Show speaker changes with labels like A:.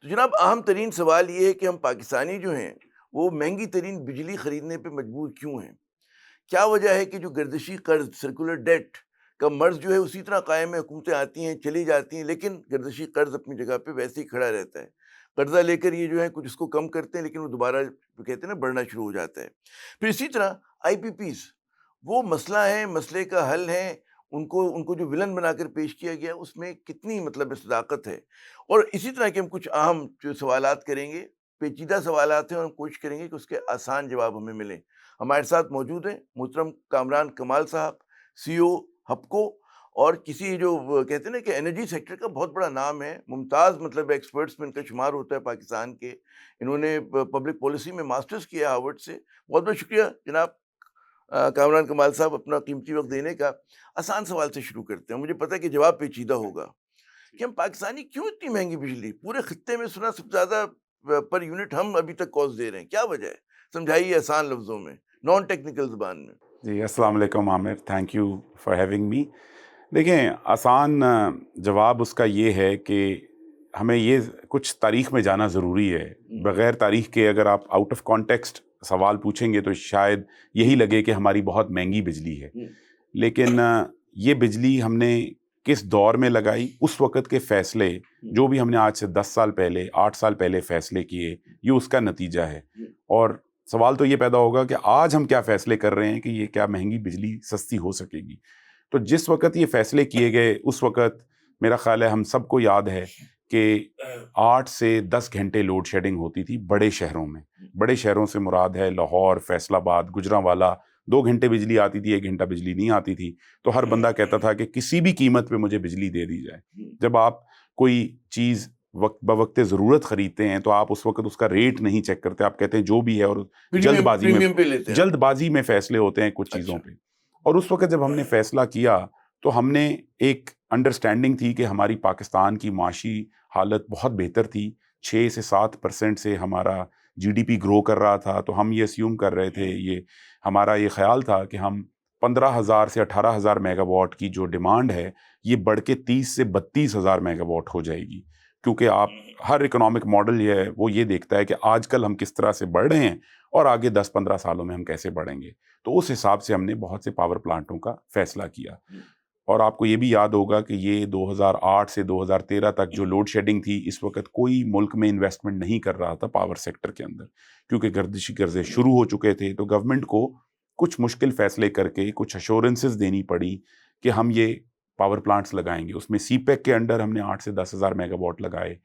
A: तो जनाब अहम तरीन सवाल ये है कि हम पाकिस्तानी जो हैं वो महंगी तरीन बिजली खरीदने पे मजबूर क्यों हैं? क्या वजह है कि जो गर्दिशी कर्ज सर्कुलर डेट का मर्ज जो है उसी तरह कायम है, हुकूमतें आती हैं चली जाती हैं लेकिन गर्दिशी कर्ज अपनी जगह पे वैसे ही खड़ा रहता है। कर्जा लेकर ये जो है कुछ उसको कम करते हैं लेकिन वो दोबारा कहते हैं ना बढ़ना शुरू हो जाता है। फिर इसी तरह आईपीपीज वो मसला है, मसले का हल है, उनको उनको जो विलन बनाकर पेश किया गया उसमें कितनी मतलब सदाकत है। और इसी तरह के हम कुछ अहम जो सवालात करेंगे, पेचीदा सवालात हैं और हम कोशिश करेंगे कि उसके आसान जवाब हमें मिलें। हमारे साथ मौजूद हैं मोहतरम कामरान कमाल साहब, सीईओ हपको, और किसी जो वो कहते हैं ना कि एनर्जी सेक्टर का बहुत बड़ा नाम है, मुमताज़ मतलब एक्सपर्ट्स में इनका शुमार होता है पाकिस्तान के। इन्होंने पब्लिक पॉलिसी में मास्टर्स किया हार्वर्ड से। बहुत बहुत शुक्रिया जनाब कामरान कमाल साहब अपना कीमती वक्त देने का। आसान सवाल से शुरू करते हैं, मुझे पता है कि जवाब पेचीदा होगा कि हम पाकिस्तानी क्यों इतनी महंगी बिजली पूरे खत्ते में सुना सबसे ज़्यादा पर यूनिट हम अभी तक कॉस्ट दे रहे हैं, क्या वजह है? समझाइए आसान लफ्ज़ों में, नॉन टेक्निकल ज़ुबान में।
B: जी, अस्सलाम वालेकुम Aamir, thank you for having me. देखें, आसान जवाब उसका ये है कि हमें ये कुछ तारीख़ में जाना ज़रूरी है। बग़ैर तारीख़ के अगर आप आउट ऑफ कॉन्टेक्स्ट सवाल पूछेंगे तो शायद यही लगे कि हमारी बहुत महंगी बिजली है। लेकिन ये बिजली हमने किस दौर में लगाई, उस वक़्त के फ़ैसले जो भी हमने आज से 10 साल पहले, 8 साल पहले फ़ैसले किए, ये उसका नतीजा है। और सवाल तो ये पैदा होगा कि आज हम क्या फ़ैसले कर रहे हैं कि ये क्या महंगी बिजली सस्ती हो सकेगी। तो जिस वक़्त ये फ़ैसले किए गए, उस वक़्त मेरा ख़्याल है हम सबको याद है कि 8 से 10 घंटे लोड शेडिंग होती थी बड़े शहरों में। बड़े शहरों से मुराद है लाहौर, फैसलाबाद, गुजरांवाला। 2 घंटे बिजली आती थी, 1 घंटा बिजली नहीं आती थी। तो हर बंदा कहता था कि किसी भी कीमत पे मुझे बिजली दे दी जाए। जब आप कोई चीज़ वक़्त ब-वक़्त ज़रूरत खरीदते हैं, तो आप उस वक़्त उसका रेट नहीं चेक करते, आप कहते हैं जो भी है, और
A: प्रीमियम
B: जल्दबाज़ी में
A: प्रीमियम पे लेते हैं आप।
B: जल्दबाज़ी में फ़ैसले होते हैं कुछ चीज़ों
A: अच्छा।
B: पे। और उस वक़्त जब हमने फ़ैसला किया, तो हमने एक अंडरस्टैंडिंग थी कि हमारी पाकिस्तान की माशी हालत बहुत बेहतर थी। 6 से 7% से हमारा जीडीपी ग्रो कर रहा था, तो हम ये अस्यूम कर रहे थे, ये हमारा ये ख़्याल था कि हम 15,000 से 18,000 मेगावाट की जो डिमांड है, ये बढ़ के 30 से 32,000 मेगावाट हो जाएगी। क्योंकि आप हर इकोनॉमिक मॉडल ये है, वो ये देखता है कि आजकल हम किस तरह से बढ़ रहे हैं और आगे 10-15 सालों में हम कैसे बढ़ेंगे। तो उस हिसाब से हमने बहुत से पावर प्लांटों का फ़ैसला किया। और आपको ये भी याद होगा कि ये 2008 से 2013 तक जो लोड शेडिंग थी, इस वक़्त कोई मुल्क में इन्वेस्टमेंट नहीं कर रहा था पावर सेक्टर के अंदर, क्योंकि गर्दिशी कर्ज़े शुरू हो चुके थे। तो गवर्नमेंट को कुछ मुश्किल फ़ैसले करके कुछ एश्योरेंसेस देनी पड़ी कि हम ये पावर प्लांट्स लगाएँगे। उसमें सीपेक के अंडर हमने 8 से 10,000 मेगावाट लगाए।